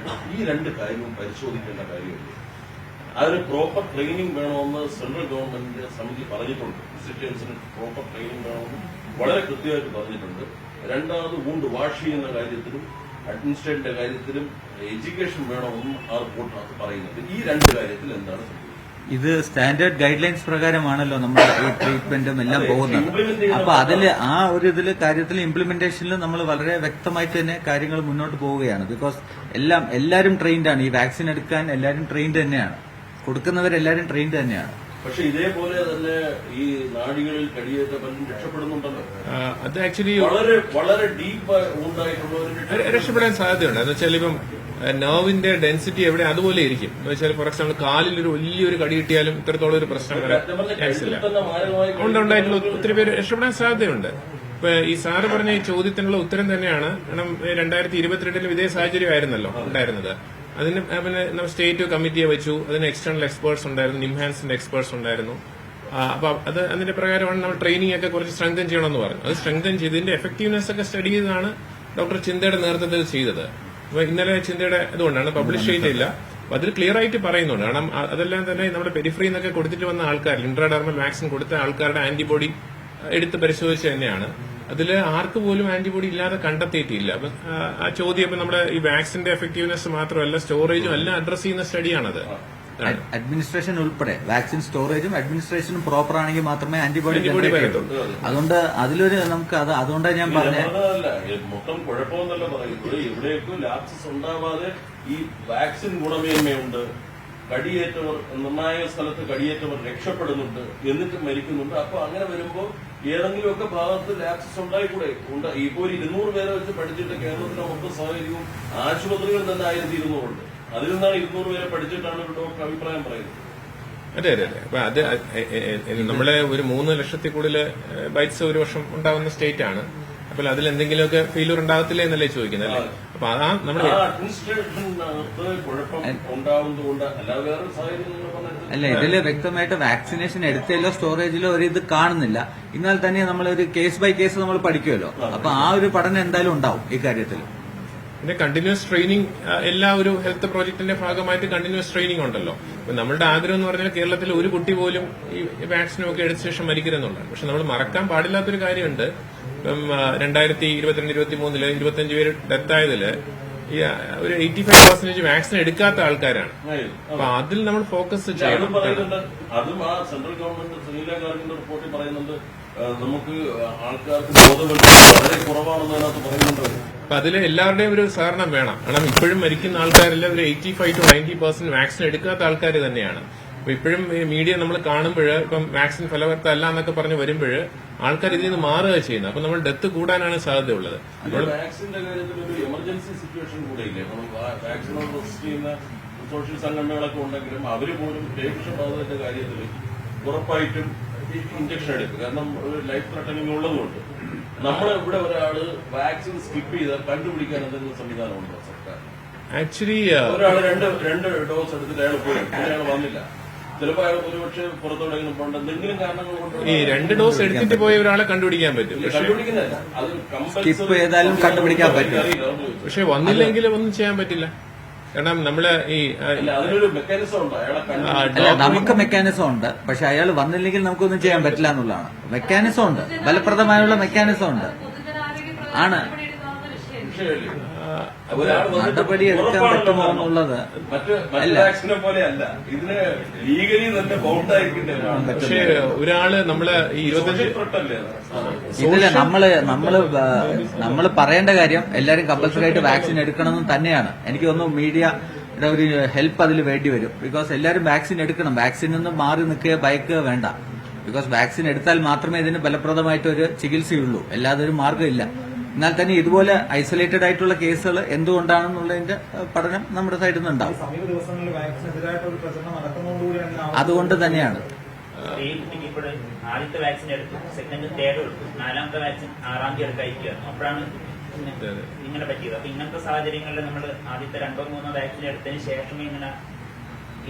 ഈ 2 കാര്യവും പരിശോധിക്കേണ്ട കാര്യമില്ല. അതിന് പ്രോപ്പർ ട്രെയിനിങ് വേണമെന്ന് സെൻട്രൽ ഗവൺമെന്റിന്റെ സമിതി പറഞ്ഞിട്ടുണ്ട്. ഇൻസ്റ്റിറ്റ്യൂഷൻസിന് പ്രോപ്പർ ട്രെയിനിങ് വേണമെന്ന് വളരെ കൃത്യമായിട്ട് പറഞ്ഞിട്ടുണ്ട്. രണ്ടാമത് വൂണ്ട് വാഷ് ചെയ്യുന്ന കാര്യത്തിലും അഡ്മിനിസ്ട്രേഷന്റെ കാര്യത്തിലും എഡ്യൂക്കേഷൻ വേണമെന്നും ആ റിപ്പോർട്ടിനകത്ത് പറയുന്നത്. ഈ 2 കാര്യത്തിൽ എന്താണ് സംഭവിക്കുന്നത്? ഇത് സ്റ്റാൻഡേർഡ് ഗൈഡ് ലൈൻസ് പ്രകാരമാണല്ലോ നമ്മുടെ ഈ ട്രീറ്റ്മെന്റും എല്ലാം പോകുന്നത്. അപ്പൊ അതിൽ ആ ഒരു കാര്യത്തിൽ ഇംപ്ലിമെന്റേഷനിൽ നമ്മൾ വളരെ വ്യക്തമായിട്ട് തന്നെ കാര്യങ്ങൾ മുന്നോട്ട് പോവുകയാണ്. ബിക്കോസ് എല്ലാവരും ട്രെയിൻഡ് ആണ്. ഈ വാക്സിൻ എടുക്കാൻ എല്ലാവരും ട്രെയിൻഡ് തന്നെയാണ്. കൊടുക്കുന്നവരെല്ലാവരും ട്രെയിൻഡ് തന്നെയാണ്. പക്ഷെ ഇതേപോലെ തന്നെ ഈ നാടികളിൽ കടിയേറ്റ പലരും രക്ഷപ്പെടുന്നുണ്ടല്ലോ. അത് ആക്ച്വലി വളരെ ഡീപ്പ് ഉണ്ടായിട്ടുള്ളവർ രക്ഷപ്പെടാൻ സാധ്യതയുണ്ട്. എന്ന് വെച്ചാൽ ഇപ്പം നെർവിന്റെ ഡെൻസിറ്റി എവിടെ അതുപോലെ ഇരിക്കും. എന്ന് വെച്ചാൽ ഫോർ എക്സാമ്പിൾ കാലിൽ ഒരു വലിയൊരു കടി കിട്ടിയാലും ഇത്രത്തോളം ഒരു പ്രശ്നം വരാൻ ചാൻസ് ഇല്ല. ഉണ്ടായിട്ടുള്ള ഒത്തിരി പേര് രക്ഷപ്പെടാൻ സാധ്യതയുണ്ട്. ഇപ്പൊ ഈ സാറ് പറഞ്ഞ ഈ ചോദ്യത്തിനുള്ള ഉത്തരം തന്നെയാണ്. കാരണം 2022 ഇതേ സാഹചര്യമായിരുന്നല്ലോ ഉണ്ടായിരുന്നത്. അതിന് പിന്നെ നമ്മൾ സ്റ്റേറ്റ് കമ്മിറ്റിയെ വെച്ചു. അതിന് എക്സ്റ്റേണൽ എക്സ്പേർട്സ് ഉണ്ടായിരുന്നു, നിംഹാൻസിന്റെ എക്സ്പേർട്സ് ഉണ്ടായിരുന്നു. അപ്പൊ അത് അതിന്റെ പ്രകാരമാണ് നമ്മൾ ട്രെയിനിങ് ഒക്കെ കുറച്ച് സ്ട്രെങ്തൻ ചെയ്യണമെന്ന് പറഞ്ഞു. അത് സ്ട്രെങ്തൻ ചെയ്ത് ഇതിന്റെ എഫക്റ്റീവ്നെസ് ഒക്കെ സ്റ്റഡി ചെയ്താണ് ഡോക്ടർ ചിന്തയുടെ നേതൃത്വത്തിൽ ചെയ്തത്. അപ്പൊ ഇന്നലെ ചിന്തയുടെ ഇതുകൊണ്ടാണ് പബ്ലിഷ് ചെയ്തില്ല. അപ്പൊ അതിൽ ക്ലിയർ ആയിട്ട് പറയുന്നുണ്ട്. കാരണം അതെല്ലാം തന്നെ നമ്മുടെ പെരിഫറി എന്നൊക്കെ കൊടുത്തിട്ട് വന്ന ആൾക്കാർ, ഇൻട്രാഡെർമൽ വാക്സിൻ കൊടുത്ത ആൾക്കാരുടെ ആന്റിബോഡി എടുത്ത് പരിശോധിച്ച് തന്നെയാണ്. അതിൽ ആർക്ക് പോലും ആന്റിബോഡി ഇല്ലാതെ കണ്ടെത്തിയിട്ടില്ല. അപ്പൊ ആ ചോദ്യം ഇപ്പൊ നമ്മുടെ ഈ വാക്സിന്റെ എഫക്റ്റീവ്നെസ് മാത്രമല്ല സ്റ്റോറേജും എല്ലാം അഡ്രസ് ചെയ്യുന്ന സ്റ്റഡിയാണത്. അഡ്മിനിസ്ട്രേഷൻ ഉൾപ്പെടെ വാക്സിൻ സ്റ്റോറേജും അഡ്മിനിസ്ട്രേഷനും പ്രോപ്പർ ആണെങ്കിൽ മാത്രമേ ആന്റിബോഡി വരത്തുള്ളൂ. അതുകൊണ്ട് അതിലൊരു നമുക്ക് അതുകൊണ്ടാണ് ഞാൻ പറഞ്ഞത്. മൊത്തം കുഴപ്പമെന്നല്ല പറയുന്നത്. എവിടെയൊക്കെ ലാപ്സസ് ഉണ്ടാവാതെ ഈ വാക്സിൻ ഗുണമേന്മയുണ്ട്, കടിയേറ്റവർ നിർണായക സ്ഥലത്ത് കടിയേറ്റവർ രക്ഷപ്പെടുന്നുണ്ട്, എന്നിട്ട് മരിക്കുന്നുണ്ട്. അപ്പൊ അങ്ങനെ വരുമ്പോൾ ഏതെങ്കിലുമൊക്കെ ഭാഗത്ത് ലാപ്സസ് ഉണ്ടായിക്കൂടെ? ഇപ്പോ 200 പേരെ വെച്ച് പഠിച്ചിട്ട് കേരളത്തിലെ മൊത്തം സാഹചര്യവും ആശുപത്രികൾ തന്നെ 1200 ഉണ്ട്. അതിൽ നിന്നാണ് 200 പേരെ പഠിച്ചിട്ടാണ് ഒരു ഡോക്ടർ അഭിപ്രായം പറയുന്നത്. അതെ. അപ്പൊ അത് നമ്മളെ ഒരു 3 ലക്ഷത്തിൽ കൂടുതൽ ബൈറ്റ്സ് ഒരു വർഷം ഉണ്ടാവുന്ന സ്റ്റേറ്റ് ആണ്. അപ്പോൾ അതിൽ എന്തെങ്കിലുമൊക്കെ ഫെയിലൂർ ഉണ്ടാകത്തില്ലേ എന്നല്ലേ ചോദിക്കുന്നത് അല്ലേ? അപ്പൊ അതാ നമ്മൾ അഡ്മിനിസ്ട്രേഷനകത്ത് കുഴപ്പം ഉണ്ടാവുന്നതുകൊണ്ട് അല്ലാതെ വേറെ സാഹചര്യം അല്ല, ഇതില് വ്യക്തമായിട്ട് വാക്സിനേഷൻ എടുത്തല്ലോ സ്റ്റോറേജിലോ ഒരു ഇത് കാണുന്നില്ല. എന്നാൽ തന്നെ നമ്മൾ ഒരു കേസ് ബൈ കേസ് നമ്മൾ പഠിക്കുമല്ലോ. അപ്പൊ ആ ഒരു പഠനം എന്തായാലും ഉണ്ടാവും ഈ കാര്യത്തിൽ. പിന്നെ കണ്ടിന്യൂസ് ട്രെയിനിങ് എല്ലാ ഒരു ഹെൽത്ത് പ്രോജക്ടിന്റെ ഭാഗമായിട്ട് കണ്ടിന്യൂസ് ട്രെയിനിങ് ഉണ്ടല്ലോ. ഇപ്പൊ നമ്മളുടെ ആഗ്രഹം എന്ന് പറഞ്ഞാൽ കേരളത്തിൽ ഒരു കുട്ടി പോലും ഈ വാക്സിനും ഒക്കെ എടുത്ത ശേഷം മരിക്കരുതെന്നുള്ളതാണ്. പക്ഷെ നമ്മൾ മറക്കാൻ പാടില്ലാത്തൊരു കാര്യമുണ്ട്. ഇപ്പം 2022-23 25 പേര് ഡെത്ത് ആയതില് ഈ ഒരു 85% വാക്സിൻ എടുക്കാത്ത ആൾക്കാരാണ്. അപ്പൊ അതിൽ നമ്മൾ ഫോക്കസ് ചെയ്യണം. അതും ആ സെൻട്രൽ ഗവൺമെന്റ് സുനില ഗാർഗിന്റെ റിപ്പോർട്ടിൽ പറയുന്നുണ്ട്, നമുക്ക് ആൾക്കാർക്ക് ബോധവൽക്കരണം വളരെ കുറവാണെന്ന് അതിനകത്ത് പറയുന്നുണ്ട്. അപ്പൊ അതിൽ എല്ലാവരുടെയും ഒരു സഹകരണം വേണം. കാരണം ഇപ്പോഴും മരിക്കുന്ന ആൾക്കാരെല്ലാം ഒരു 85-90% വാക്സിൻ എടുക്കാത്ത ആൾക്കാർ തന്നെയാണ്. അപ്പൊ ഇപ്പോഴും മീഡിയ നമ്മൾ കാണുമ്പോൾ ഇപ്പം വാക്സിൻ ഫലവത്തല്ല എന്നൊക്കെ പറഞ്ഞ് വരുമ്പോൾ ആൾക്കാർ ഇതിൽ നിന്ന് മാറുക ചെയ്യുന്നത്. അപ്പൊ നമ്മൾ ഡെത്ത് കൂടാനാണ് സാധ്യതയുള്ളത്. വാക്സിന്റെ കാര്യത്തിൽ ഒരു എമർജൻസി സിറ്റുവേഷൻ കൂടെ ഇല്ലേ? നമ്മൾ വാക്സിനോട് റെസിസ്റ്റ് ചെയ്യുന്ന സോഷ്യൽ സംഘടനകളൊക്കെ ഉണ്ടെങ്കിലും അവര് പോലും പേവിഷബാധയുടെ കാര്യത്തിൽ ഉറപ്പായിട്ടും ഇഞ്ചക്ഷൻ എടുക്കും. കാരണം ഒരു ലൈഫ് ത്രെട്ടനിങ് ഉള്ളതുകൊണ്ട്. ഇവിടെ ഒരാള് വാക്സിൻ സ്കിപ്പ് ചെയ്താൽ കണ്ടുപിടിക്കാൻ എന്തെങ്കിലും സംവിധാനമുണ്ടോ സർക്കാർ? ആക്ച്വലി ഒരാള് രണ്ട് ഡോസ് എടുത്തിട്ട് അയാൾ പോയി, അയാൾ വന്നില്ല. ചിലപ്പോൾ അയാൾ ഒരുപക്ഷെ പുറത്തോടെങ്കിലും പോകേണ്ട എന്തെങ്കിലും കാരണങ്ങൾ കൊണ്ട് ഈ 2 ഡോസ് എടുത്തിട്ട് പോയ ഒരാളെ കണ്ടുപിടിക്കാൻ പറ്റും. കണ്ടുപിടിക്കുന്നില്ല, അത് സ്കിപ്പ് ചെയ്താലും കണ്ടുപിടിക്കാൻ പറ്റും. പക്ഷെ വന്നില്ലെങ്കിലും ഒന്നും ചെയ്യാൻ പറ്റില്ല. കാരണം നമ്മള് ഈ അതിനൊരു മെക്കാനിസം ഉണ്ട്. അല്ല, നമുക്ക് മെക്കാനിസം ഉണ്ട്. പക്ഷെ അയാൾ വന്നില്ലെങ്കിൽ നമുക്കൊന്നും ചെയ്യാൻ പറ്റില്ല എന്നുള്ളതാണ്. മെക്കാനിസം ഉണ്ട്, ഫലപ്രദമായുള്ള മെക്കാനിസം ഉണ്ട്. ആണ് നടപടി എടുക്കാൻ പറ്റുമോ എന്നുള്ളത്. മറ്റു വാക്സിനെ പോലെയല്ല, ഇതിന് ലീഗലി തന്നെ ബൗണ്ടായിരിക്കട്ടെ. പക്ഷേ ഒരാള് നമ്മള് ഈ 25 ഇതില് നമ്മള് പറയേണ്ട കാര്യം എല്ലാരും കമ്പൽസറി ആയിട്ട് വാക്സിൻ എടുക്കണമെന്ന് തന്നെയാണ്. എനിക്ക് തോന്നുന്നു മീഡിയയുടെ ഒരു ഹെൽപ്പ് അതിൽ വേണ്ടി വരും. ബിക്കോസ് എല്ലാരും വാക്സിൻ എടുക്കണം. വാക്സിനിൽ നിന്ന് മാറി നിൽക്കുക, ഭയക്കുക വേണ്ട. ബിക്കോസ് വാക്സിൻ എടുത്താൽ മാത്രമേ ഇതിന് ഫലപ്രദമായിട്ടൊരു ചികിത്സയുള്ളൂ. അല്ലാതെ ഒരു മാർഗ്ഗമില്ല. എന്നാൽ തന്നെ ഇതുപോലെ ഐസൊലേറ്റഡ് ആയിട്ടുള്ള കേസുകൾ എന്തുകൊണ്ടാണെന്നുള്ളതിന്റെ പഠനം നമ്മുടെ സൈഡിൽ നിന്നുണ്ടാവും. സമീപ ദിവസങ്ങളിൽ വാക്സിനെതിരായിട്ട് ഒരു പ്രചരണം നടക്കുന്നതുകൊണ്ടുകൂടിയാണ്. അതുകൊണ്ട് തന്നെയാണ് ഇപ്പോൾ ആദ്യത്തെ വാക്സിൻ എടുത്തു, സെക്കൻഡും തേർഡും എടുത്തു, 4ാമത്തെ വാക്സിൻ 6ാം തീയതി എടുക്കാതിരിക്കുകയാണ്. അപ്പോഴാണ് ഇങ്ങനെ പറ്റിയത്. അപ്പൊ ഇങ്ങനത്തെ സാഹചര്യങ്ങളിൽ നമ്മൾ ആദ്യത്തെ 2 or 3 വാക്സിൻ എടുത്തതിന് ശേഷമേ ഇങ്ങനെ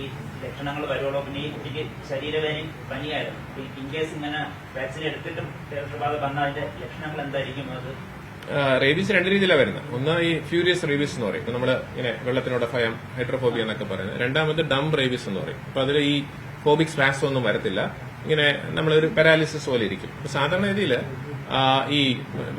ഈ ലക്ഷണങ്ങൾ വരുള്ളൂ. പിന്നെ ഈ കുട്ടിക്ക് ശരീരവേദന പനിയായിരുന്നു. ഇൻകേസ് ഇങ്ങനെ വാക്സിൻ എടുത്തിട്ടും പേവിഷബാധ വന്നാൽ അതിന്റെ ലക്ഷണങ്ങൾ എന്തായിരിക്കും? അത് റേബീസ് 2 രീതിയിലാണ് വരുന്നത്. ഒന്ന് ഈ ഫ്യൂരിയസ് റേബീസ് എന്ന് പറയും. ഇപ്പൊ നമ്മള് ഇങ്ങനെ വെള്ളത്തിനോട് ഭയം, ഹൈഡ്രോഫോബിയ എന്നൊക്കെ പറയുന്നത്. രണ്ടാമത് ഡം റേബീസ് എന്ന് പറയും. അപ്പൊ അതിൽ ഈ ഫോബിക് സ്പാസ് ഒന്നും വരത്തില്ല. ഇങ്ങനെ നമ്മളൊരു പാരാലിസിസ് പോലെ ഇരിക്കും. അപ്പൊ സാധാരണ രീതിയിൽ ഈ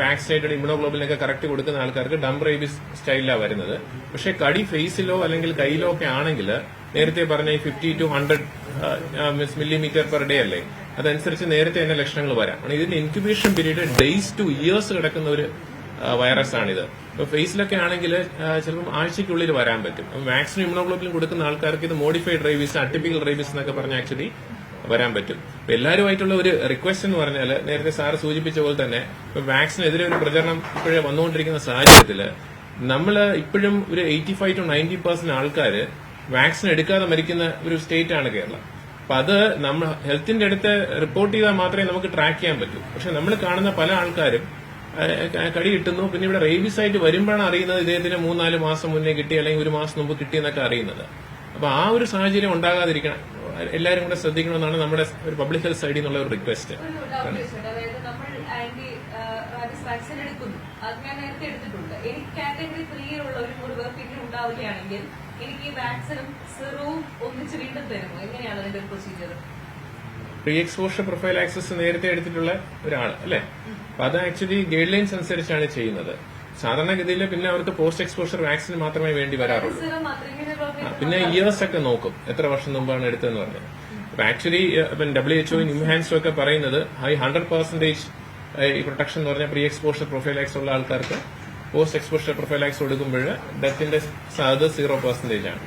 വാക്സിനേറ്റഡ് ഇമ്യൂണോഗ്ലോബിനൊക്കെ കറക്റ്റ് കൊടുക്കുന്ന ആൾക്കാർക്ക് ഡം റേബീസ് സ്റ്റൈലിലാണ് വരുന്നത്. പക്ഷെ കടി ഫേസിലോ അല്ലെങ്കിൽ കയ്യിലോ ഒക്കെ ആണെങ്കിൽ നേരത്തെ പറഞ്ഞ ഈ 50 to 100 മില്ലിമീറ്റർ പെർ ഡേ അല്ലേ, അതനുസരിച്ച് നേരത്തെ തന്നെ ലക്ഷണങ്ങൾ വരാം. ഇതിന്റെ incubation period days two years കിടക്കുന്ന ഒരു വൈറസ് ആണിത്. ഇപ്പൊ ഫേസിലൊക്കെ ആണെങ്കിൽ ചിലപ്പോൾ ആഴ്ചയ്ക്കുള്ളിൽ വരാൻ പറ്റും. വാക്സിൻ ഇമ്യൂണോഗ്ലോബിൻ കൊടുക്കുന്ന ആൾക്കാർക്ക് ഇത് മോഡിഫൈഡ് റേബീസ്, അട്ടിപ്പിക്കൽ റേബീസ് എന്നൊക്കെ പറഞ്ഞ ആക്ച്വലി വരാൻ പറ്റും. ഇപ്പൊ എല്ലാവരുമായിട്ടുള്ള ഒരു റിക്വസ്റ്റ് എന്ന് പറഞ്ഞാൽ നേരത്തെ സാറ് സൂചിപ്പിച്ച പോലെ തന്നെ ഇപ്പൊ വാക്സിനെതിരെ ഒരു പ്രചരണം ഇപ്പോഴേ വന്നുകൊണ്ടിരിക്കുന്ന സാഹചര്യത്തിൽ നമ്മൾ ഇപ്പോഴും ഒരു 85 to 90% ആൾക്കാർ വാക്സിൻ എടുക്കാതെ മരിക്കുന്ന ഒരു സ്റ്റേറ്റ് ആണ് കേരളം. അപ്പൊ അത് നമ്മൾ ഹെൽത്തിന്റെ അടുത്ത് റിപ്പോർട്ട് ചെയ്താൽ മാത്രമേ നമുക്ക് ട്രാക്ക് ചെയ്യാൻ പറ്റൂ. പക്ഷെ നമ്മൾ കാണുന്ന പല ആൾക്കാരും കടി കിട്ടുന്നു. പിന്നെ ഇവിടെ റേബീസ് ആയിട്ട് വരുമ്പോഴാണ് അറിയുന്നത് ഇദ്ദേഹത്തിന് 3-4 മാസം മുന്നേ കിട്ടി അല്ലെങ്കിൽ 1 മാസം മുമ്പ് കിട്ടിയെന്നൊക്കെ അറിയുന്നത്. അപ്പൊ ആ ഒരു സാഹചര്യം ഉണ്ടാകാതിരിക്കണം, എല്ലാവരും കൂടെ ശ്രദ്ധിക്കണമെന്നാണ് നമ്മുടെ ഒരു പബ്ലിക് ഹെൽത്ത് സൈഡിൽ നിന്നുള്ള ഒരു റിക്വസ്റ്റ്. അതായത് നമ്മൾ ആന്റി റാബീസ് വാക്സിൻ എടുക്കുന്നു, അത് ഞാൻ നേരത്തെ എടുത്തിട്ടുണ്ട്. എനിക്ക് കാറ്റഗറി 3 ഉള്ള ഒരു മുറിവ് പിന്നെ ഉണ്ടാവുകയാണെങ്കിൽ എനിക്ക് ഈ വാക്സിനും സിറവും ഒന്നിച്ച് വീണ്ടും തരുമോ? എങ്ങനെയാണ് അതിന്റെ ഒരു procedure? Pre exposure profile access നേരത്തെ എടുത്തിട്ടുള്ള ഒരാൾ അല്ലെ, അപ്പൊ അത് ആക്ച്വലി ഗൈഡ് ലൈൻസ് അനുസരിച്ചാണ് ചെയ്യുന്നത്. സാധാരണഗതിയിൽ പിന്നെ അവർക്ക് പോസ്റ്റ് എക്സ്പോഷർ വാക്സിൻ മാത്രമേ വേണ്ടി വരാറുള്ളൂ. സിറം മാത്രം ഇങ്ങനെ പിന്നെ ഇയേഴ്സ് ഒക്കെ നോക്കും, എത്ര വർഷം മുമ്പാണ് എടുത്തതെന്ന് പറഞ്ഞത്. അപ്പൊ ആക്ച്വലി WHO ഇൻഹാൻസും ഒക്കെ പറയുന്നത് 100% ഈ പ്രൊട്ടക്ഷൻ എന്ന് പറഞ്ഞാൽ പ്രീ എക്സ്പോഷർ പ്രൊഫൈലാക്സ് ഉള്ള ആൾക്കാർക്ക് പോസ്റ്റ് എക്സ്പോഷർ പ്രൊഫൈലാക്സ് കൊടുക്കുമ്പോൾ ഡെത്തിന്റെ സാധ്യത 0% ആണ്.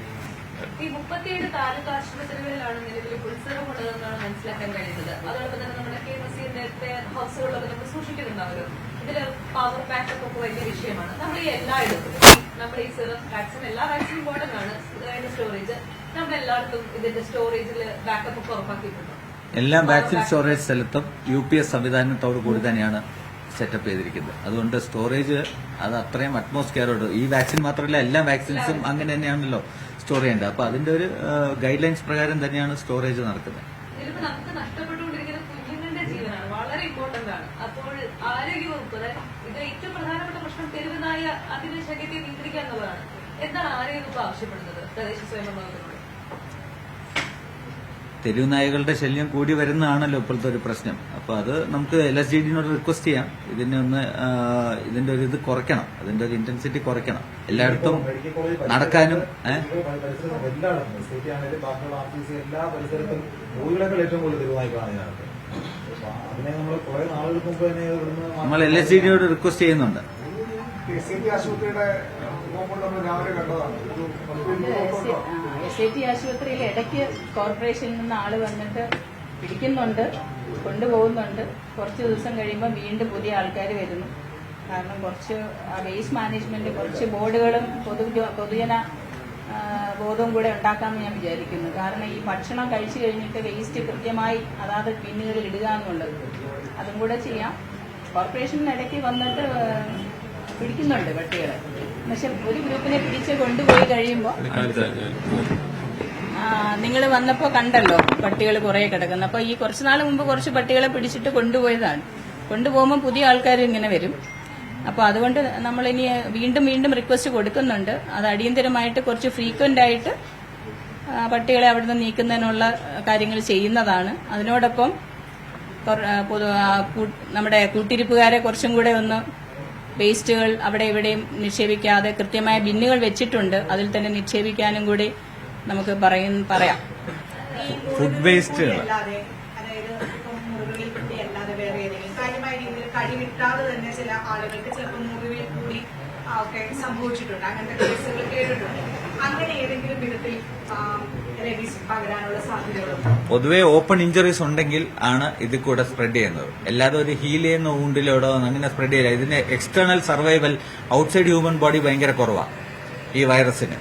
ഈ 37 താലൂക്ക് ആശുപത്രികളിലാണ് നിലവിൽ ഉത്സവം ഉള്ളതെന്നാണ് മനസ്സിലാക്കാൻ കഴിയുന്നത്. അതോടൊപ്പം തന്നെ നമ്മുടെ KMC നേരത്തെ ഹൗസുകളൊക്കെ നമ്മൾ സൂക്ഷിക്കുന്നുണ്ടാവല്ലോ. ഇതിൽ പവർ ബാക്കപ്പ് ഒക്കെ വലിയ വിഷയമാണ്. നമ്മൾ ഈ എല്ലായിടത്തും നമ്മൾ ഈ സിറം വാക്സിൻ എല്ലാ വാക്സിനും ഇമ്പോർട്ടന്റ് ആണ്. ഇതിന്റെ സ്റ്റോറേജ് നമ്മൾ എല്ലായിടത്തും ഇതിന്റെ സ്റ്റോറേജിൽ ബാക്കപ്പ് ഒക്കെ ഉറപ്പാക്കിയിട്ടുണ്ടോ? എല്ലാ വാക്സിൻ സ്റ്റോറേജ് സ്ഥലത്തും UPS സംവിധാനത്തോടു കൂടി തന്നെയാണ് സെറ്റപ്പ് ചെയ്തിരിക്കുന്നത്. അതുകൊണ്ട് സ്റ്റോറേജ് അത് അത്രയും അറ്റ്മോസ്ഫിയറോട്, ഈ വാക്സിൻ മാത്രമല്ല എല്ലാ വാക്സിൻസും അങ്ങനെ തന്നെയാണല്ലോ സ്റ്റോർ ചെയ്യേണ്ടത്. അപ്പൊ അതിന്റെ ഒരു ഗൈഡ് ലൈൻസ് പ്രകാരം തന്നെയാണ് സ്റ്റോറേജ് നടക്കുന്നത്. ഇതിലിപ്പോ നമുക്ക് നഷ്ടപ്പെട്ടുകൊണ്ടിരിക്കുന്ന കുഞ്ഞുങ്ങളുടെ ജീവനാണ്, വളരെ ഇമ്പോർട്ടന്റ് ആണ്. അപ്പോൾ ആരോഗ്യവകുപ്പ്, അതായത് ഇത് ഏറ്റവും പ്രധാനപ്പെട്ട പ്രശ്നം തെരുവുനായ അതിശല്യത്തെ നിയന്ത്രിക്കുക എന്നുള്ളതാണ്. എന്താണ് ആരോഗ്യവകുപ്പ് ആവശ്യപ്പെടുന്നത് തദ്ദേശ സ്വയംഭരണത്തിനോട്? തെരുവുനായകളുടെ ശല്യം കൂടി വരുന്നതാണല്ലോ ഇപ്പോഴത്തെ ഒരു പ്രശ്നം. അപ്പൊ അത് നമുക്ക് LSGDനോട് റിക്വസ്റ്റ് ചെയ്യാം, ഇതിന്റെ ഒരു ഇത് കുറയ്ക്കണം, അതിന്റെ ഒരു ഇന്റൻസിറ്റി കുറയ്ക്കണം. എല്ലായിടത്തും നടക്കാനും എല്ലായിടത്തും സ്റ്റേറ്റ് ആണെങ്കിലും ബാക്കിയുള്ള RTC എല്ലാ പരിസരത്തും കോഴികളെക്കാൾ ഏറ്റവും കൂടുതൽ തെരുവായിക്കാണ് ഇതിനകത്ത്. അപ്പൊ അതിനെ നമ്മൾ കുറെ നാളുകൾക്ക് മുമ്പ് തന്നെ നമ്മൾ LSGDനോട് റിക്വസ്റ്റ് ചെയ്യുന്നുണ്ട്. ആശുപത്രിയുടെ നമ്മൾ രാവിലെ കണ്ടതാണ്. SAT ആശുപത്രിയിൽ ഇടയ്ക്ക് കോർപ്പറേഷനിൽ നിന്ന് ആള് വന്നിട്ട് പിടിക്കുന്നുണ്ട്, കൊണ്ടുപോകുന്നുണ്ട്. കുറച്ച് ദിവസം കഴിയുമ്പോൾ വീണ്ടും പുതിയ ആൾക്കാർ വരുന്നു. കാരണം കുറച്ച് വേസ്റ്റ് മാനേജ്മെന്റ് കുറച്ച് ബോർഡുകളും പൊതുജന ബോധവും കൂടെ ഉണ്ടാക്കാമെന്ന് ഞാൻ വിചാരിക്കുന്നു. കാരണം ഈ ഭക്ഷണം കഴിച്ചു കഴിഞ്ഞിട്ട് വേസ്റ്റ് കൃത്യമായി അതാത് ബിന്നുകളിൽ ഇടുക എന്നുള്ളത് അതും കൂടെ ചെയ്യാം. കോർപ്പറേഷനിൽ ഇടയ്ക്ക് വന്നിട്ട് പിടിക്കുന്നുണ്ട് പട്ടികളെ. പക്ഷെ ഒരു ഗ്രൂപ്പിനെ പിടിച്ച് കൊണ്ടുപോയി കഴിയുമ്പോൾ നിങ്ങൾ വന്നപ്പോൾ കണ്ടല്ലോ പട്ടികൾ കുറെ കിടക്കുന്നു. അപ്പൊ ഈ കുറച്ചു നാൾ മുമ്പ് കുറച്ച് പട്ടികളെ പിടിച്ചിട്ട് കൊണ്ടുപോയതാണ്. കൊണ്ടുപോകുമ്പോൾ പുതിയ ആൾക്കാർ ഇങ്ങനെ വരും. അപ്പൊ അതുകൊണ്ട് നമ്മളിനി വീണ്ടും റിക്വസ്റ്റ് കൊടുക്കുന്നുണ്ട്. അത് അടിയന്തരമായിട്ട് കുറച്ച് ഫ്രീക്വന്റ് ആയിട്ട് പട്ടികളെ അവിടുന്ന് നീക്കുന്നതിനുള്ള കാര്യങ്ങൾ ചെയ്യുന്നതാണ്. അതിനോടൊപ്പം നമ്മുടെ കൂട്ടിരിപ്പുകാരെ കുറച്ചും കൂടെ ഒന്ന് വേസ്റ്റുകൾ അവിടെ ഇവിടെയും നിക്ഷേപിക്കാതെ കൃത്യമായ ബിന്നുകൾ വെച്ചിട്ടുണ്ട്, അതിൽ തന്നെ നിക്ഷേപിക്കാനും കൂടി നമുക്ക് പറയാം. ഫുഡ് വേസ്റ്റ് അല്ലാതെ, അതായത് ഇപ്പം മുറിവുകളിൽ കൂടി അല്ലാതെ വേറെ ഏതെങ്കിലും കാര്യമായ രീതിയിൽ കടി കിട്ടാതെ തന്നെ ചില ആളുകൾക്ക് ചിലപ്പോൾ മുറിവിൽ കൂടി ഒക്കെ സംഭവിച്ചിട്ടുണ്ട്. അങ്ങനത്തെ കേസുകൾ കേട്ടിട്ടുണ്ട്. അങ്ങനെ ഏതെങ്കിലും വിധത്തിൽ റേബീസ് പകരാനുള്ള സാധ്യതകളുണ്ട്. പൊതുവെ ഓപ്പൺ ഇഞ്ചറീസ് ഉണ്ടെങ്കിൽ ആണ് ഇത് കൂടെ സ്പ്രെഡ് ചെയ്യുന്നത്. അല്ലാതെ ഒരു ഹീൽ ചെയ്യുന്ന ഊണ്ടിലോടോ അങ്ങനെ സ്പ്രെഡ് ചെയ്യില്ല. ഇതിന്റെ external survival outside human body ഭയങ്കര കുറവാണ് ഈ വൈറസിന്.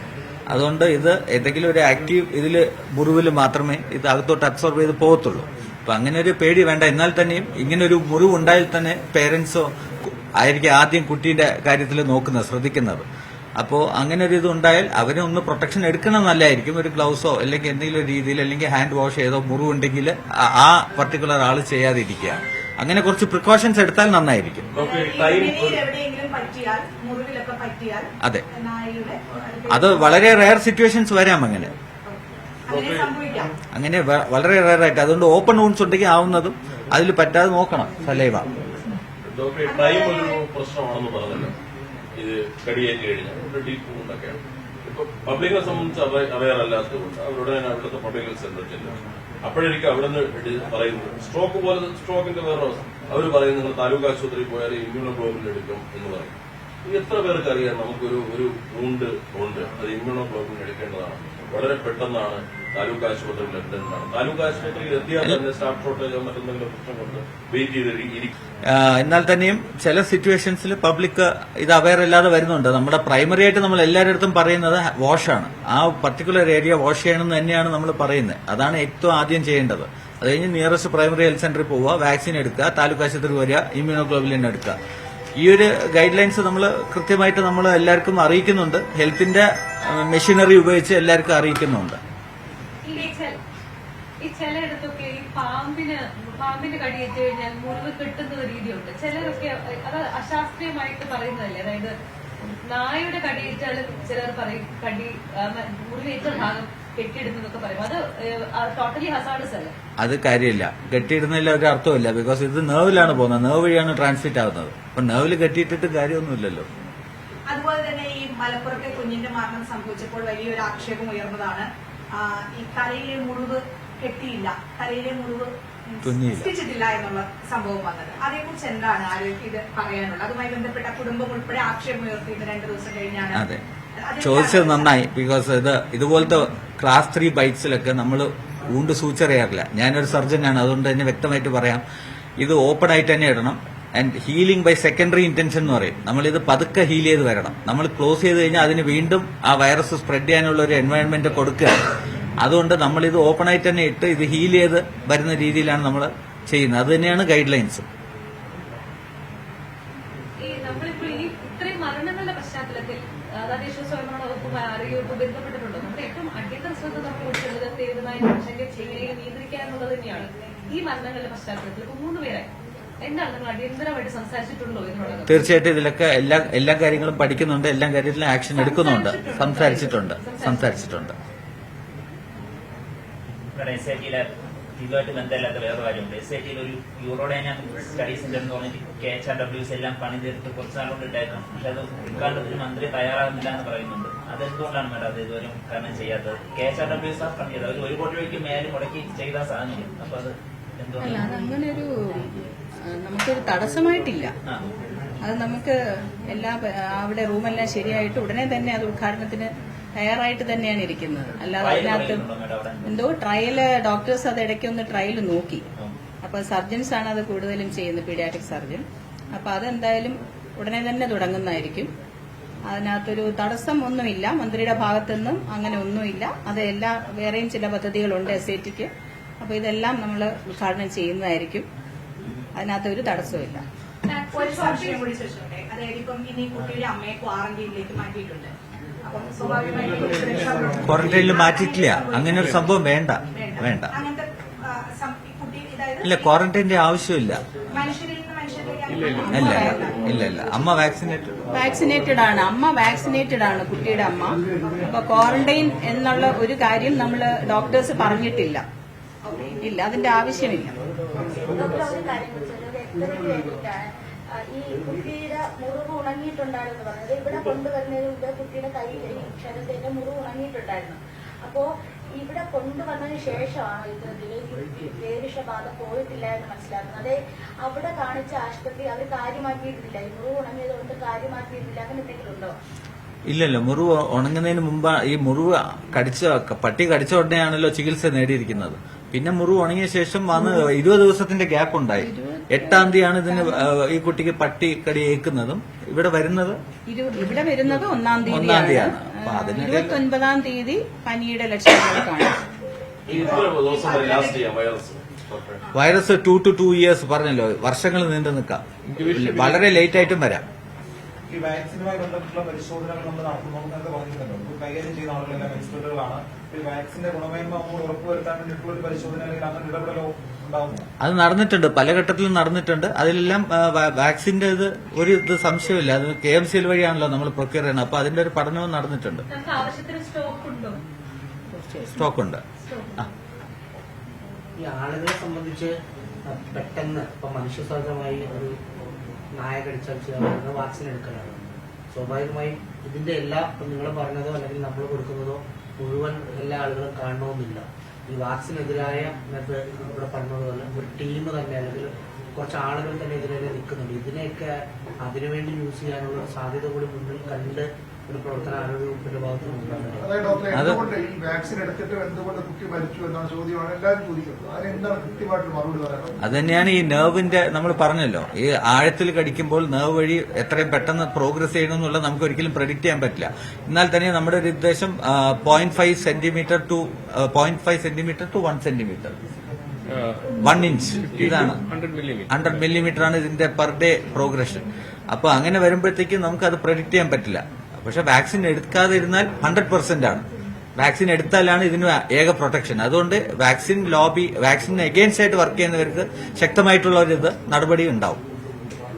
അതുകൊണ്ട് ഇത് ഏതെങ്കിലും ഒരു ആക്റ്റീവ് ഇതിൽ മുറിവിൽ മാത്രമേ ഇത് അകത്തോട്ട് അബ്സോർബ് ചെയ്ത് പോകത്തുള്ളൂ. അപ്പൊ അങ്ങനെ ഒരു പേടി വേണ്ട. എന്നാൽ തന്നെയും ഇങ്ങനെ ഒരു മുറിവ് ഉണ്ടായാൽ തന്നെ പേരൻസോ ആയിരിക്കും ആദ്യം കുട്ടീന്റെ കാര്യത്തിൽ നോക്കുന്നത്, ശ്രദ്ധിക്കുന്നത്. അപ്പോൾ അങ്ങനെ ഒരു ഇത് ഉണ്ടായാൽ അവരെ ഒന്ന് പ്രൊട്ടക്ഷൻ എടുക്കണം നല്ലതായിരിക്കും. ഒരു ഗ്ലൗസോ അല്ലെങ്കിൽ എന്തെങ്കിലും ഒരു രീതിയിൽ അല്ലെങ്കിൽ ഹാൻഡ് വാഷ് ചെയ്തോ മുറിവുണ്ടെങ്കിൽ ആ പർട്ടിക്കുലർ ആള് ചെയ്യാതിരിക്കുക. അങ്ങനെ കുറച്ച് പ്രിക്കോഷൻസ് എടുത്താൽ നന്നായിരിക്കും. എവിടെയെങ്കിലും പറ്റിയാൽ, മുറിവിലൊക്കെ പറ്റിയാൽ, അതെ, നായയുടെ അത് വളരെ റെയർ സിറ്റുവേഷൻസ് വരാം. അങ്ങനെ സംഭവിക്കാം. അങ്ങനെ വളരെ റെയർ ആയിട്ട്. അതുകൊണ്ട് ഓപ്പൺ വൂൺസ് ഉണ്ടെങ്കിൽ ആവുന്നതും അതിൽ പറ്റാതെ നോക്കണം. സലൈവ ഡോക്ടറെ ടൈം ഒരു പ്രശ്നമാണെന്ന് പറഞ്ഞല്ലോ. ഇത് കടിയേറ്റ് കഴിഞ്ഞാൽ ഡീപ്പ് വൂണ്ടൊക്കെയാണ്. ഇപ്പൊ പബ്ലിക്കിനെ സംബന്ധിച്ച് അവയർ അല്ലാത്തതുകൊണ്ട് അവരോട് ഞാൻ അവിടുത്തെ പബ്ലിക് ഹെൽത്ത് സെന്ററിൽ ചെല്ലും. അപ്പോഴെനിക്ക് അവിടെ നിന്ന് പറയുന്നത് സ്ട്രോക്ക് പോലെ സ്ട്രോക്കിന്റെ വേറെ അവർ പറയുന്നത് നിങ്ങൾ താലൂക്ക് ആശുപത്രിയിൽ പോയാൽ ഇമ്മ്യൂണോഗ്ലോബിൻ എടുക്കും എന്ന് പറയും. എത്ര പേർക്ക് അറിയാം നമുക്കൊരു വൂണ്ട് ഉണ്ട്, അത് ഇമ്മ്യൂണോഗ്ലോബിൻ എടുക്കേണ്ടതാണ്. വളരെ പെട്ടെന്നാണ് താലൂക്ക് ആശുപത്രിയിൽ എത്തേണ്ടതാണ്. താലൂക്ക് ആശുപത്രിയിൽ എത്തിയാൽ തന്നെ സ്റ്റാഫ് ഷോർട്ടേജോ മറ്റെന്തെങ്കിലും പ്രശ്നം കൊണ്ട് വെയിറ്റ് ചെയ്തിരിക്കും. എന്നാൽ തന്നെയും ചില സിറ്റുവേഷൻസിൽ പബ്ലിക് ഇത് അവയർ അല്ലാതെ വരുന്നുണ്ട്. നമ്മുടെ പ്രൈമറി ആയിട്ട് നമ്മൾ എല്ലാവരുടെ പറയുന്നത് വാഷാണ്. ആ പർട്ടിക്കുലർ ഏരിയ വാഷ് ചെയ്യണമെന്ന് തന്നെയാണ് നമ്മൾ പറയുന്നത്. അതാണ് ഏറ്റവും ആദ്യം ചെയ്യേണ്ടത്. അത് കഴിഞ്ഞ് നിയറസ്റ്റ് പ്രൈമറി ഹെൽത്ത് സെന്ററിൽ പോവുക, വാക്സിൻ എടുക്കുക, താലൂക്ക് ആശുപത്രി വരിക, ഇമ്മ്യൂണോഗ്ലോബുലിൻ എടുക്കുക. ഈ ഒരു ഗൈഡ് ലൈൻസ് നമ്മൾ കൃത്യമായിട്ട് നമ്മൾ എല്ലാവർക്കും അറിയിക്കുന്നുണ്ട്. ഹെൽത്തിന്റെ മെഷീനറി ഉപയോഗിച്ച് എല്ലാവർക്കും അറിയിക്കുന്നുണ്ട്. ഈ ചിലയിടത്തൊക്കെ ഈ പാമ്പിന് കടിയേറ്റ് കഴിഞ്ഞാൽ മുറിവ് കെട്ടുന്ന ഒരു രീതിയുണ്ട്. ചിലരൊക്കെ അത് അശാസ്ത്രീയമായിട്ട് പറയുന്നതല്ലേ. അതായത് നായയുടെ കടിയേറ്റാലും ചിലർ പറയും മുറിവേറ്റ ഭാഗം കെട്ടിയിടുന്നതൊക്കെ പറയും. അത് ടോട്ടലി ഹസാർഡസ് അല്ല. അത് കാര്യമില്ല. കെട്ടിയിടുന്നതിൽ ഒരു അർത്ഥമില്ല. ബിക്കോസ് ഇത് നെർവിലാണ് പോകുന്നത്. നെർവ് വഴിയാണ് ട്രാൻസ്മിറ്റ് ആവുന്നത്. അപ്പൊ നെർവിൽ കെട്ടിയിട്ടിട്ട് കാര്യമൊന്നുമില്ലല്ലോ. അതുപോലെ തന്നെ ഈ മലപ്പുറത്തെ കുഞ്ഞിന്റെ മരണം സംഭവിച്ചപ്പോൾ വലിയൊരു ആക്ഷേപം ഉയർന്നതാണ്. ഈ തലയിലെ മുറിവ് കെട്ടിയില്ല, തലയിലെ മുറിവ് സൃഷ്ടിച്ചിട്ടില്ല എന്നുള്ള സംഭവം വന്നത്. അതേക്കുറിച്ച് എന്താണ് ആരോഗ്യ ഇത് പറയാനുള്ളത്? അതുമായി ബന്ധപ്പെട്ട കുടുംബം ഉൾപ്പെടെ ആക്ഷേപം ഉയർത്തിയത് 2 ദിവസം കഴിഞ്ഞാണ്. അതെ, ചോദിച്ചത് നന്നായി. ബിക്കോസ് ഇതുപോലത്തെ ക്ലാസ് 3 ബൈറ്റ്സിലൊക്കെ നമ്മൾ ഊണ്ട് സൂച്ചർ ചെയ്യാറില്ല. ഞാനൊരു സർജനാണ്, അതുകൊണ്ട് തന്നെ വ്യക്തമായിട്ട് പറയാം. ഇത് ഓപ്പൺ ആയിട്ട് തന്നെ ഇടണം. And healing by secondary intention എന്ന് പറയും. നമ്മളിത് പതുക്കെ ഹീൽ ചെയ്ത് വരണം. നമ്മൾ ക്ലോസ് ചെയ്ത് കഴിഞ്ഞാൽ അതിന് വീണ്ടും ആ വൈറസ് സ്പ്രെഡ് ചെയ്യാനുള്ള ഒരു എൻവയോൺമെന്റ് കൊടുക്കുക. അതുകൊണ്ട് നമ്മളിത് ഓപ്പൺ ആയിട്ട് തന്നെ ഇട്ട് ഇത് ഹീൽ ചെയ്ത് വരുന്ന രീതിയിലാണ് നമ്മൾ ചെയ്യുന്നത്. അത് തന്നെയാണ് ഗൈഡ് ലൈൻസ്. നമ്മളിപ്പോൾ ഈ ഇത്രയും മരണങ്ങളുടെ പശ്ചാത്തലത്തിൽ തദ്ദേശ സ്വയംഭരണ വകുപ്പുമായി ആരോഗ്യവകുപ്പ് ബന്ധപ്പെട്ടിട്ടുണ്ടോ? നമ്മുടെ ഏറ്റവും അടിയന്തര ശ്രദ്ധ നമ്മൾ കൊടുക്കുന്നത് തീവ്രമായ ജനസംഖ്യ ചെയ്യുകയും നിയന്ത്രിക്കുക എന്നുള്ളത് തന്നെയാണ്. ഈ മരണങ്ങളുടെ പശ്ചാത്തലത്തിൽ ഇപ്പോൾ 3 പേരായി. എന്താണ് നിങ്ങൾ അടിയന്തരമായിട്ട് സംസാരിച്ചിട്ടുണ്ടോ എന്നുള്ളത്? തീർച്ചയായിട്ടും ഇതിലൊക്കെ എല്ലാ കാര്യങ്ങളും പഠിക്കുന്നുണ്ട്. എല്ലാ കാര്യത്തിലും ആക്ഷൻ എടുക്കുന്നുണ്ട്. സംസാരിച്ചിട്ടുണ്ട്. SIT-യിലെ ഇതുമായിട്ട് ബന്ധമില്ലാത്ത വേറെ കാര്യമുണ്ട്. SIT-യിൽ ഒരു യൂറോഡൈനാമിക് സ്റ്റഡീസ് സെന്റർ എന്ന് പറഞ്ഞിട്ട് KHRWs എല്ലാം പണി തീർത്ത് കുറച്ച് നാളുകൊണ്ട് ഇട്ടേക്കാം. പക്ഷെ അത് ഉദ്ഘാടനത്തിന് മന്ത്രി തയ്യാറാകുന്നില്ല എന്ന് പറയുന്നുണ്ട്. അതെന്തുകൊണ്ടാണ് മേഡം അത് ഇതുവരെ കാരണം ചെയ്യാത്തത്? KHRWs ആ പണിയത് അവർ 1 കോടി രൂപയ്ക്ക് മേലെ മുടക്കി ചെയ്ത സാധനം. അപ്പൊ അത് അല്ല, അതങ്ങനെ നമുക്കൊരു തടസ്സമായിട്ടില്ല. അത് നമുക്ക് അവിടെ റൂമെല്ലാം ശരിയായിട്ട് ഉടനെ തന്നെ അത് ഉദ്ഘാടനത്തിന് തയ്യാറായിട്ട് തന്നെയാണ് ഇരിക്കുന്നത്. അല്ലാതെ അതിനകത്ത് ട്രയല് ഡോക്ടേഴ്സ് അത് ഇടയ്ക്കൊന്ന് ട്രയൽ നോക്കി. അപ്പൊ സർജൻസ് ആണ് അത് കൂടുതലും ചെയ്യുന്നത്, പീഡിയാട്രിക് സർജൻ. അപ്പൊ അതെന്തായാലും ഉടനെ തന്നെ തുടങ്ങുന്നതായിരിക്കും. അതിനകത്തൊരു തടസ്സം ഒന്നുമില്ല. മന്ത്രിയുടെ ഭാഗത്തുനിന്നും അങ്ങനെ ഒന്നുമില്ല. അതെല്ലാം വേറെയും ചില പദ്ധതികളുണ്ട് SIT-ക്ക്. അപ്പൊ ഇതെല്ലാം നമ്മൾ ഉദ്ഘാടനം ചെയ്യുന്നതായിരിക്കും. അതിനകത്തൊരു തടസ്സമില്ല. ഒരു സംശയം കൂടി ചോദിച്ചോട്ടെ. അതായത് ഇപ്പം ഇനി കുട്ടിയുടെ അമ്മയെ ക്വാറന്റൈനിലേക്ക് മാറ്റിയിട്ടുണ്ട്. അപ്പം സ്വാഭാവികമായിട്ടും ക്വാറന്റൈനിൽ മാറ്റിയിട്ടില്ല. അങ്ങനെ ഒരു സംഭവം വേണ്ട. അങ്ങനത്തെ കുട്ടി ഇല്ല, ക്വാറന്റൈന്റെ ആവശ്യമില്ല. മനുഷ്യരിൽ നിന്ന് മനുഷ്യരിലേക്ക് ഇല്ല. അമ്മ വാക്സിനേറ്റഡ് ആണ്. അമ്മ വാക്സിനേറ്റഡ് ആണ്, കുട്ടിയുടെ അമ്മ. അപ്പൊ ക്വാറന്റൈൻ എന്നുള്ള ഒരു കാര്യം നമ്മൾ ഡോക്ടേഴ്സ് പറഞ്ഞിട്ടില്ല. ഇല്ല, അതിന്റെ ആവശ്യമില്ല. ഈ കുട്ടിയുടെ മുറിവ് ഉണങ്ങിയിട്ടുണ്ടായിരുന്നു പറഞ്ഞത്. ഇവിടെ കൊണ്ടുവരുന്നതിന് മുമ്പ് കുട്ടിയുടെ കൈ ശരീരത്തിന്റെ മുറിവ് ഉണങ്ങിയിട്ടുണ്ടായിരുന്നു. അപ്പോ ഇവിടെ കൊണ്ടുവന്നതിന് ശേഷമാണ് ഇതിൽ പേവിഷബാധ പോയിട്ടില്ല എന്ന് മനസ്സിലാക്കുന്നത്. അതെ, അവിടെ കാണിച്ച ആശുപത്രി അവർ കാര്യമാക്കിയിട്ടില്ല. ഈ മുറിവ് ഉണങ്ങിയത് കൊണ്ട് കാര്യമാക്കിയിട്ടില്ല. അങ്ങനെ എന്തെങ്കിലും ഉണ്ടോ? ഇല്ലല്ലോ. മുറിവ് ഉണങ്ങുന്നതിന് മുമ്പ് ഈ മുറിവ് പട്ടി കടിച്ച ഉടനെയാണല്ലോ ചികിത്സ നേടിയിരിക്കുന്നത്. പിന്നെ മുറിവ് ഉണങ്ങിയ ശേഷം വന്ന് 20 ദിവസത്തിന്റെ ഗ്യാപ്പ് ഉണ്ടായി. 8-ാം തീയതിയാണ് ഇതിന് ഈ കുട്ടിക്ക് പട്ടി കടി ഏൽക്കുന്നതും ഇവിടെ വരുന്നത് 1-ാം തീയതിയാണ്. 29-ാം തീയതി പനിയുടെ ലക്ഷണങ്ങൾ കാണും. വൈറസ് 2 to 2 years പറഞ്ഞല്ലോ, വർഷങ്ങൾ നീണ്ടു നിൽക്കാം. വളരെ ലേറ്റ് ആയിട്ടും വരാം. ഈ വാക്സിനുമായി ബന്ധപ്പെട്ടുള്ള പരിശോധനകൾ നമ്മൾ നടത്തുന്നത് പറഞ്ഞിട്ടുണ്ടോ? കൈകാര്യം ചെയ്യുന്ന ആളുകളെല്ലാം എക്സ്പെർട്ടുകളാണ്. ഈ വാക്സിന്റെ ഗുണമേന്മ നമ്മൾ ഉറപ്പുവരുത്താൻ വേണ്ടിയിട്ടുള്ള ഒരു പരിശോധന അല്ലെങ്കിൽ അങ്ങനെ ഇടപെടലോ ഉണ്ടാകുന്നു? അത് നടന്നിട്ടുണ്ട്, പല ഘട്ടത്തിലും നടന്നിട്ടുണ്ട്. അതിലെല്ലാം വാക്സിന്റെ ഇത് സംശയമില്ല. അത് KMCL വഴിയാണല്ലോ നമ്മൾ പ്രൊക്യൂർ ചെയ്യുന്നത്. അപ്പൊ അതിന്റെ ഒരു പഠനവും നടന്നിട്ടുണ്ട്. സ്റ്റോക്ക് ഉണ്ട്. ഈ ആളുകളെ സംബന്ധിച്ച് പെട്ടെന്ന് ഇപ്പൊ മനുഷ്യസഹജമായി ഒരു നായ കടിച്ചാൽ വാക്സിൻ എടുക്കലാണ്. സ്വാഭാവികമായും ഇതിന്റെ എല്ലാ നിങ്ങൾ പറഞ്ഞതോ അല്ലെങ്കിൽ നമ്മൾ കൊടുക്കുന്നതോ മുഴുവൻ എല്ലാ ആളുകളും കാണണമെന്നില്ല. ഈ വാക്സിനെതിരായ ഇവിടെ പറഞ്ഞതുപോലെ ഒരു ടീം തന്നെ അല്ലെങ്കിൽ കുറച്ച് ആളുകൾ തന്നെ ഇതിനെതിരെ നിൽക്കുന്നുണ്ട്. ഇതിനെയൊക്കെ അതിനുവേണ്ടി യൂസ് ചെയ്യാനുള്ള സാധ്യത കൂടി മുന്നിൽ കണ്ട് ഒരു പ്രവർത്തന ആരോഗ്യ വകുപ്പിന്റെ ഭാഗത്ത് നിന്നുണ്ടാകുന്നത്. ഈ വാക്സിൻ എടുത്തിട്ട് എന്തുകൊണ്ട് കുട്ടി മരിച്ചു എന്നാണ് ചോദ്യമാണ് എല്ലാവരും ചോദിക്കുന്നത്. അതിനെന്താണ് കൃത്യമായിട്ട് മറുപടി പറയുന്നത്? അത് തന്നെയാണ് ഈ നെർവിന്റെ നമ്മൾ പറഞ്ഞല്ലോ, ഈ ആഴത്തിൽ കടിക്കുമ്പോൾ നെർവ് വഴി എത്രയും പെട്ടെന്ന് പ്രോഗ്രസ് ചെയ്യണമെന്നുള്ളത് നമുക്ക് ഒരിക്കലും പ്രഡിക്ട് ചെയ്യാൻ പറ്റില്ല. എന്നാൽ തന്നെ നമ്മുടെ ഒരു ഉദ്ദേശം 0.5 സെന്റിമീറ്റർ ടു 1 സെന്റിമീറ്റർ 1 ഇഞ്ച് ഇതാണ് 100 മില്ലിമീറ്റർ ആണ് ഇതിന്റെ പെർ ഡേ പ്രോഗ്രഷൻ. അപ്പോൾ അങ്ങനെ വരുമ്പോഴത്തേക്കും നമുക്കത് പ്രഡിക്റ്റ് ചെയ്യാൻ പറ്റില്ല. പക്ഷെ വാക്സിൻ എടുക്കാതെ ഇരുന്നാൽ 100% ആണ്. വാക്സിൻ എടുത്താലാണ് ഇതിന് ഏക പ്രൊട്ടക്ഷൻ. അതുകൊണ്ട് വാക്സിൻ ലോബി, വാക്സിൻ എഗെയിൻസ്റ്റ് ആയിട്ട് വർക്ക് ചെയ്യുന്നവർക്ക് ശക്തമായിട്ടുള്ള ഒരു നടപടി ഉണ്ടാവും.